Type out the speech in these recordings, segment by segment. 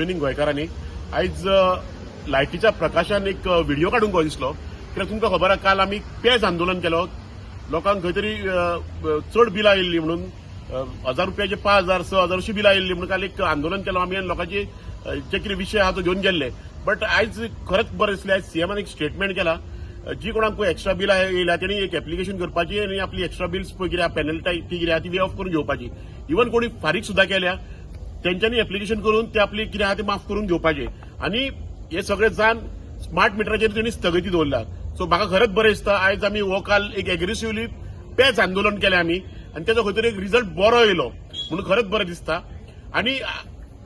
Good evening गोंयकारांनी. आयज लायटीच्या प्रकाशान एक व्हिडिओ काडूंक कहो दिसलो. कित्याक तुमकां खबर आहा, काल आमी पेज आंदोलन केलो. लोकांक खंय तरी चड बिलां येयल्ली म्हणून 1000 रुपयाचे 5000 6000 अशी बिलां येयल्ली म्हणून काल एक आंदोलन केलो आमी आनी लोकांचे जे कितें विशय आहा तो घेवन गेल्ले. बट आयज खरेंच बरें दिसलें. आयज सीएमान एक स्टेटमेंट केला. जी कोणाक एक्स्ट्रा बिलां येयल्या तेणी एक एप्लिकेशन करपाची आनी आपली एक्स्ट्रा बिल्स पळय कितें पेनल्टी ती कितें आहा ती वे ऑफ करून घेवपाची. इवन कोणी फारीक सुद्दां केल्या तेंच्यांनी एप्लिकेशन करून ते आपली कितें आहा ते माफ करून घेवपाचे. आनी हे सगळें जावन स्मार्ट मिटराचेर तेणी स्थगिती दवरल्या. सो म्हाका खरेंच बरें दिसता. आयज आमी हो काल एक एग्रेसिव्हली पेज आंदोलन केलें आमी आनी तेजो खंय तरी एक रिजल्ट बरो येयलो म्हणून खरेंच बरें दिसता. आनी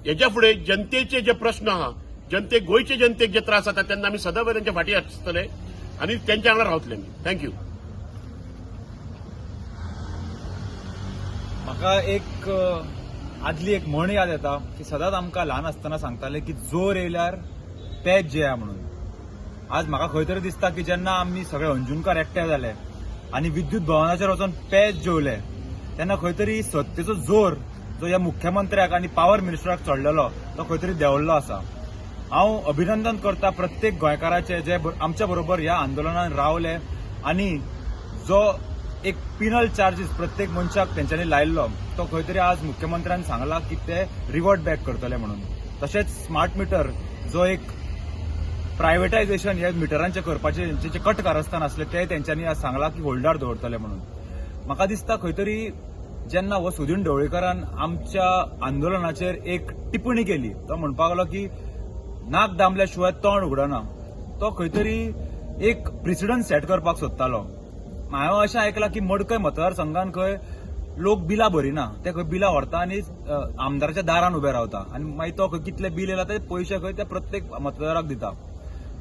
हेच्या फुडें जनतेचे जे प्रश्न आहा, गोंयचे जनतेक जे त्रास जाता तेन्ना आमी सदांच तेंच्या फाटीं आसतले आनी तेंच्या वांगडा रावतले. थँक्यू. म्हाका एक आदली एक म्हण याद येता की सदांच आमकां ल्हान आसतना सांगताले की जोर येयल्यार पेज जेया म्हणून. आज म्हाका खंय तरी दिसता की जेन्ना आमी सगळे अंजुणकार एकठांय जाले आनी विद्युत भवनाचेर वचून पेज जेवले तेन्ना खंय तरी सत्तेचो जोर जो ह्या मुख्यमंत्र्याक आनी पावर मिनिस्टराक चडलेलो तो खंय तरी देंवल्लो आसा. हांव अभिनंदन करता प्रत्येक गोंयकाराचे जे आमच्या बरोबर ह्या आंदोलनात रावले आनी जो एक पिनल चार्जीस प्रत्येक मनशाक तेंच्यांनी लायिल्लो तो खंय तरी आज मुख्यमंत्र्यान सांगला की ते रिवर्ट बॅक करतले म्हणून. तशेंच स्मार्ट मिटर जो एक प्रायव्हेटायझेशन हे मिटरांचे करपाचे जे कट कारस्थान असले ते तेंच्यांनी आज सांगला की होल्डार दवरतले म्हणून. म्हाका दिसता खंय तरी जेन्ना हो सुदीन ढवळीकरान आमच्या आंदोलनाचेर एक टिप्पणी केली तो म्हणपाक लागलो की नाक दामल्या शिवाय तोंड उगडना. तो खंय तरी एक प्रिसिडंट सेट करपाक सोदतालो. हांवें अशें आयकलां की मडकय मतदारसंघान खंय लोक बिलां भरिना ते खंय बिलां व्हरता आनी आमदाराच्या दारान उबे रावता आनी मागीर तो खंय कितले बिल येयला ते पयशे खंय ते प्रत्येक मतदाराक दिता.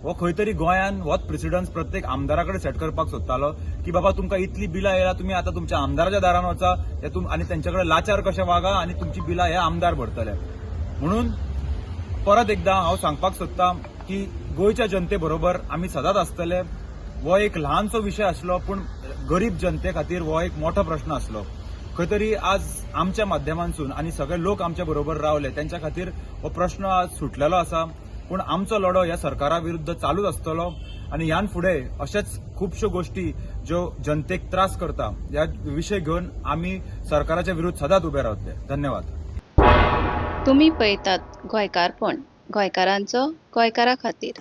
हो खंय तरी गोंयान होच प्रेसिडंट प्रत्येक आमदाराकडे सेट करपाक सोदतालो की बाबा तुमकां इतली बिलां येयला तुमी आतां तुमच्या आमदाराच्या दारान वचा आनी तेंच्याकडे लाचार कशें वागा आनी तुमची बिलां हे आमदार भरतले. म्हणून परत एकदां हांव सांगपाक सोदतां की गोंयच्या जनते बरोबर आमी सदांच आसतले. हो एक ल्हानसो विशय आसलो पूण गरीब जनते खातीर हो एक मोठो प्रश्न आसलो. खंय तरी आज आमच्या माध्यमांतसून आनी सगळे लोक आमच्या बरोबर रावले त्यांच्या खातीर हो प्रश्न आज सुटलेलो आसा. पूण आमचो लढो ह्या सरकारा विरुद्ध चालूच आसतलो आनी ह्यान फुडें अशेच खुबश्यो गोष्टी ज्यो जनतेक त्रास करता ह्या विशय घेवन आमी सरकाराच्या विरुद्ध सदांच उबे रावतले. धन्यवाद. तुम्ही पळयतात गोंयकारपण, गोंयकारांचो गोंयकारा खातीर.